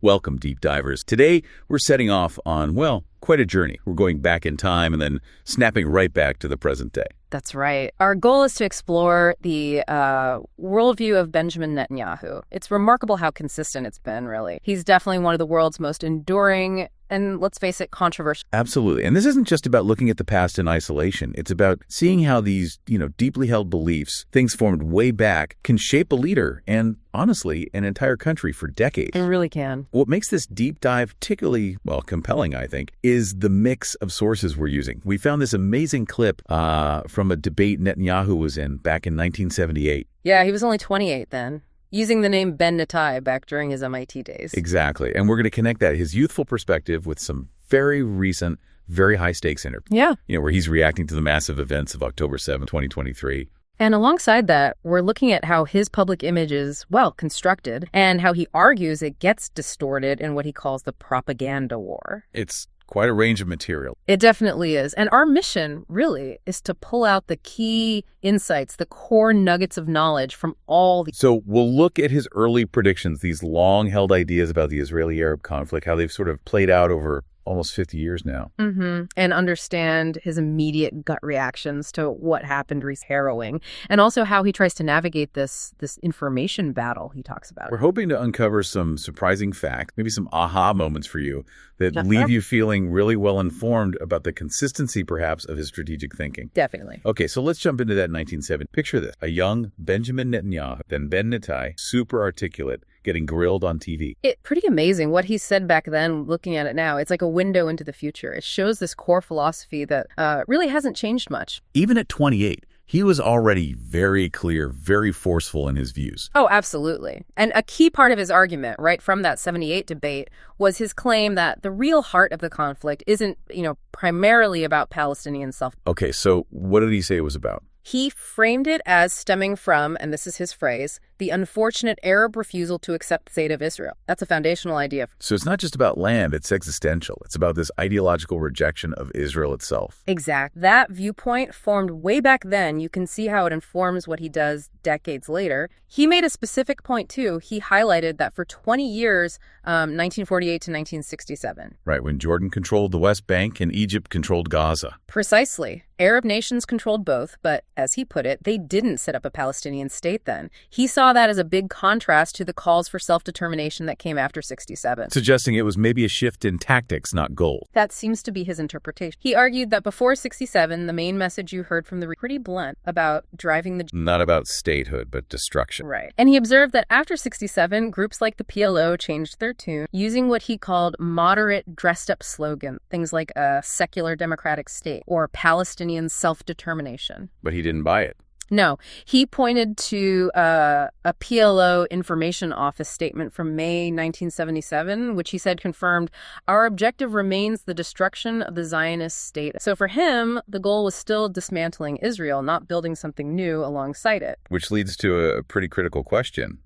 Welcome, deep divers. Today, we're setting off on, well, quite a journey. We're going back in time and then snapping right back to the present day. That's right. Our goal is to explore the worldview of Benjamin Netanyahu. It's remarkable how consistent it's been, really. He's definitely one of the world's most enduring and, let's face it, controversial. Absolutely. And this isn't just about looking at the past in isolation. It's about seeing how these, deeply held beliefs, things formed way back, can shape a leader and, honestly, an entire country for decades. It really can. What makes this deep dive particularly, compelling, I think, is the mix of sources we're using. We found this amazing clip from a debate Netanyahu was in back in 1978. Yeah, he was only 28 then, using the name Ben Netai back during his MIT days. Exactly. And we're going to connect that, his youthful perspective, with some very recent, very high-stakes interview. Yeah. Where he's reacting to the massive events of October 7, 2023. And alongside that, we're looking at how his public image is, constructed, and how he argues it gets distorted in what he calls the propaganda war. It's quite a range of material. It definitely is. And our mission, really, is to pull out the key insights, the core nuggets of knowledge from all the... So we'll look at his early predictions, these long-held ideas about the Israeli-Arab conflict, how they've sort of played out over almost 50 years now. And understand his immediate gut reactions to what happened. Harrowing. And also how he tries to navigate this information battle he talks about. We're hoping to uncover some surprising facts, maybe some aha moments for you that leave you feeling really well informed about the consistency, perhaps, of his strategic thinking. Definitely. Okay, so let's jump into that 1970. Picture this. A young Benjamin Netanyahu, then Ben Netai, super articulate, getting grilled on TV. It's pretty amazing what he said back then, looking at it now. It's like a window into the future. It shows this core philosophy that really hasn't changed much. Even at 28, he was already very clear, very forceful in his views. Oh, absolutely. And a key part of his argument, right from that 78 debate, was his claim that the real heart of the conflict isn't, primarily about Palestinian self. Okay, so what did he say it was about? He framed it as stemming from, and this is his phrase, the unfortunate Arab refusal to accept the state of Israel. That's a foundational idea. So it's not just about land, it's existential. It's about this ideological rejection of Israel itself. Exact. That viewpoint formed way back then. You can see how it informs what he does decades later. He made a specific point, too. He highlighted that for 20 years, 1948 to 1967. Right, when Jordan controlled the West Bank and Egypt controlled Gaza. Precisely. Arab nations controlled both, but as he put it, they didn't set up a Palestinian state then. He saw that as a big contrast to the calls for self-determination that came after 67. Suggesting it was maybe a shift in tactics, not goals. That seems to be his interpretation. He argued that before 67, the main message you heard from the pretty blunt about driving the... Not about statehood, but destruction. Right. And he observed that after 67, groups like the PLO changed their tune, using what he called moderate dressed-up slogans, things like a secular democratic state or Palestinian self-determination. But he didn't buy it. No, he pointed to a PLO Information Office statement from May 1977, which he said confirmed, our objective remains the destruction of the Zionist state. So for him, the goal was still dismantling Israel, not building something new alongside it. Which leads to a pretty critical question.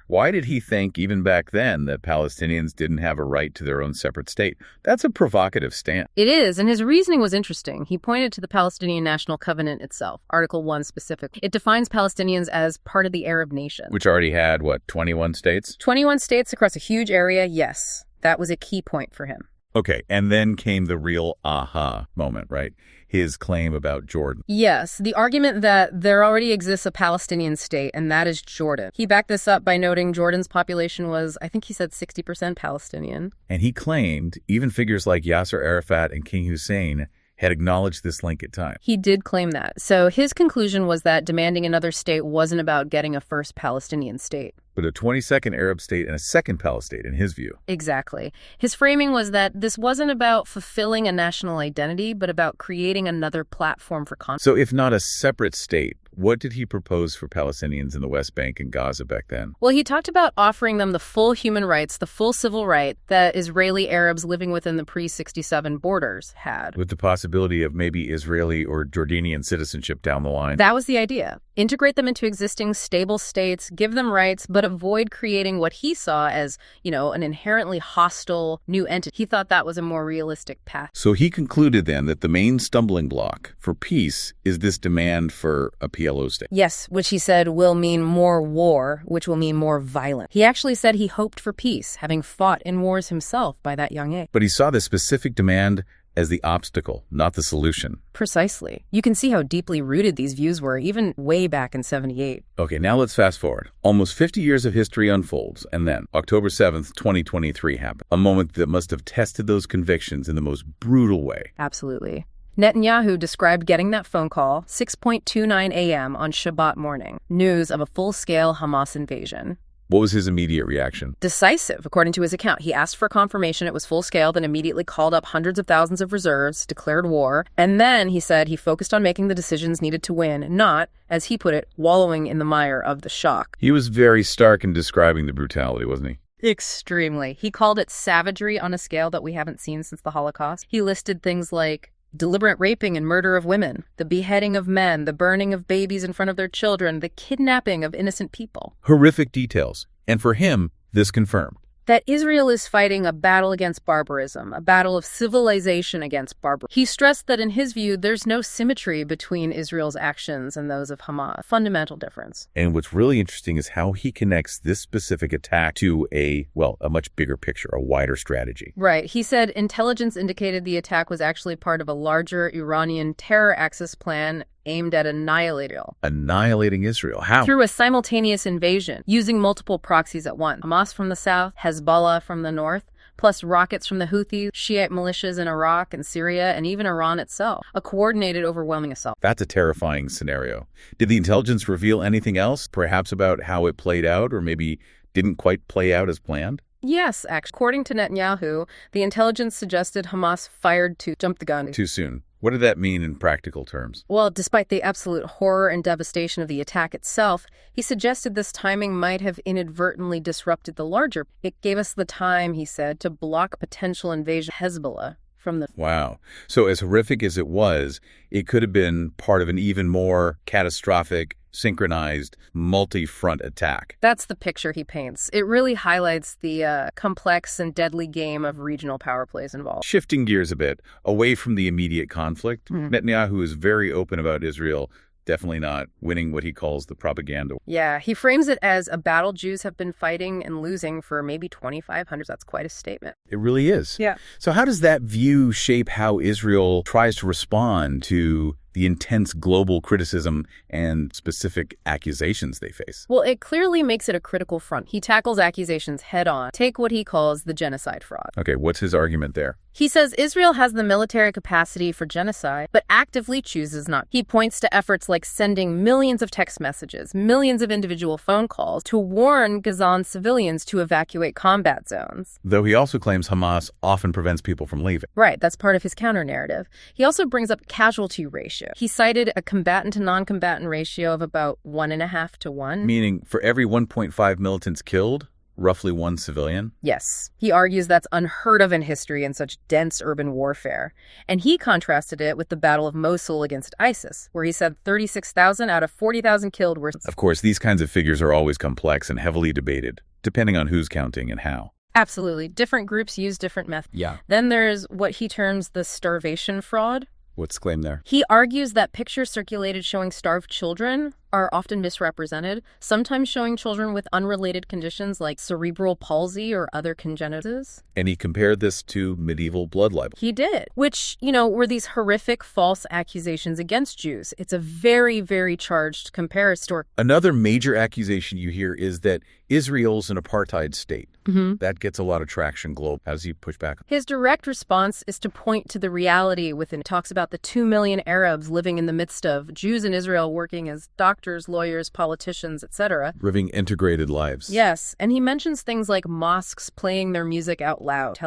Why did he think, even back then, that Palestinians didn't have a right to their own separate state? That's a provocative stance. It is, and his reasoning was interesting. He pointed to the Palestinian National Covenant itself, Article 1 specifically. It defines Palestinians as part of the Arab nation. Which already had, 21 states? 21 states across a huge area, yes. That was a key point for him. Okay, and then came the real aha moment, right? His claim about Jordan. Yes, the argument that there already exists a Palestinian state, and that is Jordan. He backed this up by noting Jordan's population was, I think he said 60% Palestinian. And he claimed even figures like Yasser Arafat and King Hussein had acknowledged this link at times. He did claim that. So his conclusion was that demanding another state wasn't about getting a first Palestinian state. But a 22nd Arab state and a second Palestine, in his view. Exactly. His framing was that this wasn't about fulfilling a national identity, but about creating another platform for conflict. So if not a separate state, what did he propose for Palestinians in the West Bank and Gaza back then? Well, he talked about offering them the full human rights, the full civil right that Israeli Arabs living within the pre-67 borders had. With the possibility of maybe Israeli or Jordanian citizenship down the line. That was the idea. Integrate them into existing stable states, give them rights, but avoid creating what he saw as, an inherently hostile new entity. He thought that was a more realistic path. So he concluded then that the main stumbling block for peace is this demand for a PLO PLO state. Yes, which he said will mean more war, which will mean more violence. He actually said he hoped for peace, having fought in wars himself by that young age. But he saw this specific demand as the obstacle, not the solution. Precisely. You can see how deeply rooted these views were, even way back in 78. Okay, now let's fast forward. Almost 50 years of history unfolds, and then October 7th, 2023 happened. A moment that must have tested those convictions in the most brutal way. Absolutely. Netanyahu described getting that phone call, 6:29 a.m. on Shabbat morning, news of a full-scale Hamas invasion. What was his immediate reaction? Decisive, according to his account. He asked for confirmation it was full-scale, then immediately called up hundreds of thousands of reserves, declared war, and then, he said, he focused on making the decisions needed to win, not, as he put it, wallowing in the mire of the shock. He was very stark in describing the brutality, wasn't he? Extremely. He called it savagery on a scale that we haven't seen since the Holocaust. He listed things like deliberate raping and murder of women, the beheading of men, the burning of babies in front of their children, the kidnapping of innocent people. Horrific details. And for him, this confirmed that Israel is fighting a battle against barbarism, a battle of civilization against barbarism. He stressed that in his view, there's no symmetry between Israel's actions and those of Hamas. Fundamental difference. And what's really interesting is how he connects this specific attack to a much bigger picture, a wider strategy. Right. He said intelligence indicated the attack was actually part of a larger Iranian terror axis plan aimed at annihilating Israel. How? Through a simultaneous invasion, using multiple proxies at once. Hamas from the south, Hezbollah from the north, plus rockets from the Houthis, Shiite militias in Iraq and Syria, and even Iran itself. A coordinated, overwhelming assault. That's a terrifying scenario. Did the intelligence reveal anything else, perhaps about how it played out, or maybe didn't quite play out as planned? Yes, actually. According to Netanyahu, the intelligence suggested Hamas fired to jump the gun. Too soon. What did that mean in practical terms? Well, despite the absolute horror and devastation of the attack itself, he suggested this timing might have inadvertently disrupted the larger. It gave us the time, he said, to block potential invasion of Hezbollah from the... Wow. So as horrific as it was, it could have been part of an even more catastrophic, synchronized, multi-front attack. That's the picture he paints. It really highlights the complex and deadly game of regional power plays involved. Shifting gears a bit, away from the immediate conflict, Netanyahu is very open about Israel definitely not winning what he calls the propaganda. Yeah, he frames it as a battle Jews have been fighting and losing for maybe 2,500. That's quite a statement. It really is. Yeah. So how does that view shape how Israel tries to respond to the intense global criticism and specific accusations they face? Well, it clearly makes it a critical front. He tackles accusations head on. Take what he calls the genocide fraud. Okay, what's his argument there? He says Israel has the military capacity for genocide, but actively chooses not. He points to efforts like sending millions of text messages, millions of individual phone calls to warn Gazan civilians to evacuate combat zones. Though he also claims Hamas often prevents people from leaving. Right, that's part of his counter-narrative. He also brings up casualty ratio. He cited a combatant to non-combatant ratio of about 1.5 to 1. Meaning for every 1.5 militants killed, roughly one civilian? Yes. He argues that's unheard of in history in such dense urban warfare. And he contrasted it with the Battle of Mosul against ISIS, where he said 36,000 out of 40,000 killed were... Of course, these kinds of figures are always complex and heavily debated, depending on who's counting and how. Absolutely. Different groups use different methods. Yeah. Then there's what he terms the starvation fraud. What's claimed there? He argues that pictures circulated showing starved children are often misrepresented, sometimes showing children with unrelated conditions like cerebral palsy or other congenitals. And he compared this to medieval blood libel. He did, which, were these horrific false accusations against Jews. It's a very, very charged comparison. Another major accusation you hear is that Israel's an apartheid state. That gets a lot of traction globally. How does he push back? His direct response is to point to the reality within. Talks about the 2 million Arabs living in the midst of Jews in Israel working as doctors, lawyers, politicians, etc. Living integrated lives. Yes, and he mentions things like mosques playing their music out loud.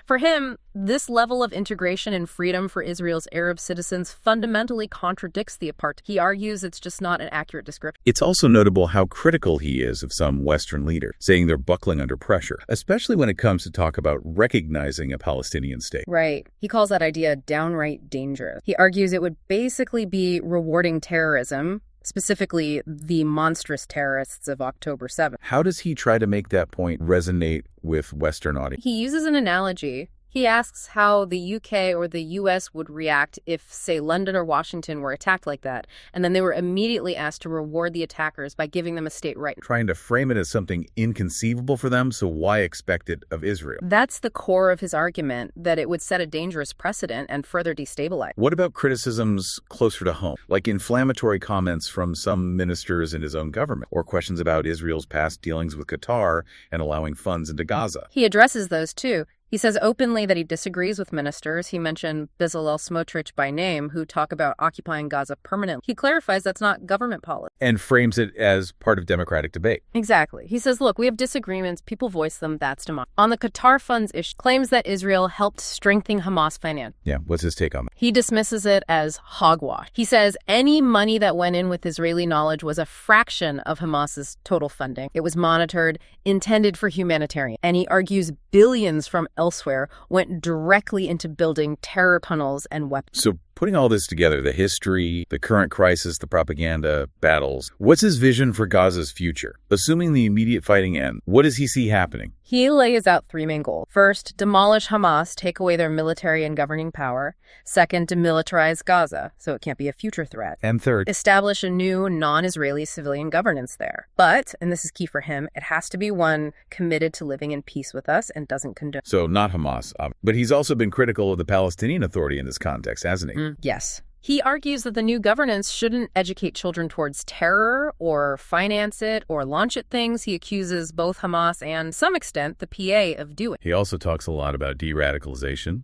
For him, this level of integration and freedom for Israel's Arab citizens fundamentally contradicts the apartheid. He argues it's just not an accurate description. It's also notable how critical he is of some Western leaders, saying they're buckling under pressure, especially when it comes to talk about recognizing a Palestinian state. Right. He calls that idea downright dangerous. He argues it would basically be rewarding terrorism, specifically the monstrous terrorists of October 7th. How does he try to make that point resonate with Western audience? He uses an analogy. He asks how the UK or the US would react if, say, London or Washington were attacked like that, and then they were immediately asked to reward the attackers by giving them a state right. Trying to frame it as something inconceivable for them, so why expect it of Israel? That's the core of his argument, that it would set a dangerous precedent and further destabilize. What about criticisms closer to home, like inflammatory comments from some ministers in his own government, or questions about Israel's past dealings with Qatar and allowing funds into Gaza? He addresses those too. He says openly that he disagrees with ministers. He mentioned Bezalel Smotrich by name, who talk about occupying Gaza permanently. He clarifies that's not government policy. And frames it as part of democratic debate. Exactly. He says, look, we have disagreements. People voice them. That's democracy. On the Qatar funds issue, claims that Israel helped strengthen Hamas financially. Yeah, what's his take on that? He dismisses it as hogwash. He says any money that went in with Israeli knowledge was a fraction of Hamas's total funding. It was monitored, intended for humanitarian. And he argues billions from elsewhere went directly into building terror tunnels and weapons. So putting all this together, the history, the current crisis, the propaganda, battles, what's his vision for Gaza's future? Assuming the immediate fighting ends, what does he see happening? He lays out three main goals. First, demolish Hamas, take away their military and governing power. Second, demilitarize Gaza, so it can't be a future threat. And third, establish a new non-Israeli civilian governance there. But, and this is key for him, it has to be one committed to living in peace with us and doesn't condone. So not Hamas, but he's also been critical of the Palestinian Authority in this context, hasn't he? Yes. He argues that the new governance shouldn't educate children towards terror or finance it or launch at things. He accuses both Hamas and, to some extent, the PA of doing. He also talks a lot about de-radicalization,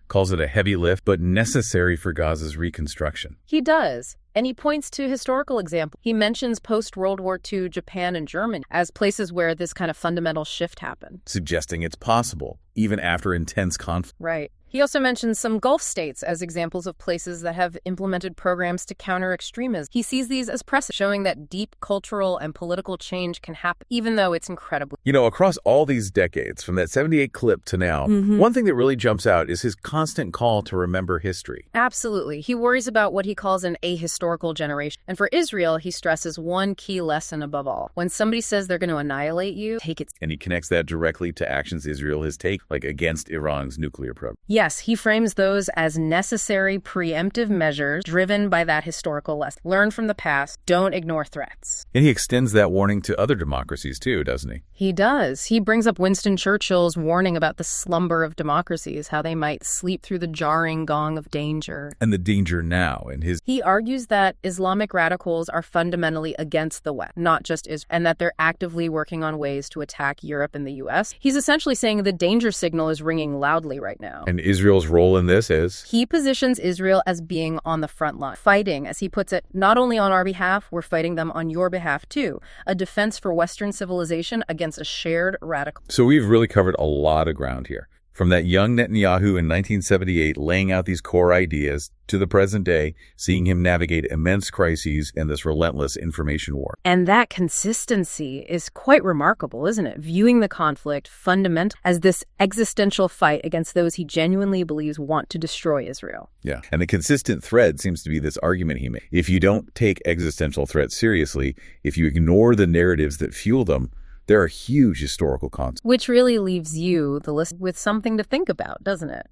calls it a heavy lift, but necessary for Gaza's reconstruction. He does. And he points to historical examples. He mentions post-World War II Japan and Germany as places where this kind of fundamental shift happened. Suggesting it's possible, even after intense conflict. Right. He also mentions some Gulf states as examples of places that have implemented programs to counter extremism. He sees these as precedent, showing that deep cultural and political change can happen, even though it's incredibly. You know, across all these decades, from that 78 clip to now, one thing that really jumps out is his constant call to remember history. Absolutely. He worries about what he calls an ahistorical generation. And for Israel, he stresses one key lesson above all. When somebody says they're going to annihilate you, take it. And he connects that directly to actions Israel has taken, like against Iran's nuclear program. Yes, he frames those as necessary preemptive measures driven by that historical lesson. Learn from the past. Don't ignore threats. And he extends that warning to other democracies too, doesn't he? He does. He brings up Winston Churchill's warning about the slumber of democracies, how they might sleep through the jarring gong of danger. And the danger now in his... He argues that Islamic radicals are fundamentally against the West, not just Israel, and that they're actively working on ways to attack Europe and the U.S. He's essentially saying the danger signal is ringing loudly right now. And Israel's role in this is? He positions Israel as being on the front line, fighting, as he puts it, not only on our behalf, we're fighting them on your behalf too. A defense for Western civilization against a shared radical. So we've really covered a lot of ground here. From that young Netanyahu in 1978 laying out these core ideas to the present day, seeing him navigate immense crises and this relentless information war. And that consistency is quite remarkable, isn't it? Viewing the conflict fundamental as this existential fight against those he genuinely believes want to destroy Israel. Yeah. And the consistent thread seems to be this argument he made. If you don't take existential threats seriously, if you ignore the narratives that fuel them, there are huge historical consequences. Which really leaves you, the listener, with something to think about, doesn't it?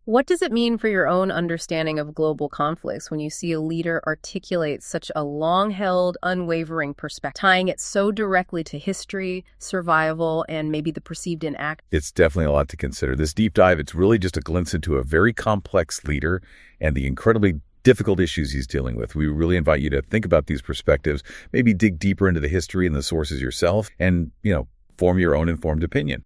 What does it mean for your own understanding of global conflicts when you see a leader articulate such a long-held, unwavering perspective, tying it so directly to history, survival, and maybe the perceived inact? It's definitely a lot to consider. This deep dive, it's really just a glimpse into a very complex leader and the incredibly difficult issues he's dealing with. We really invite you to think about these perspectives, maybe dig deeper into the history and the sources yourself, and, form your own informed opinion.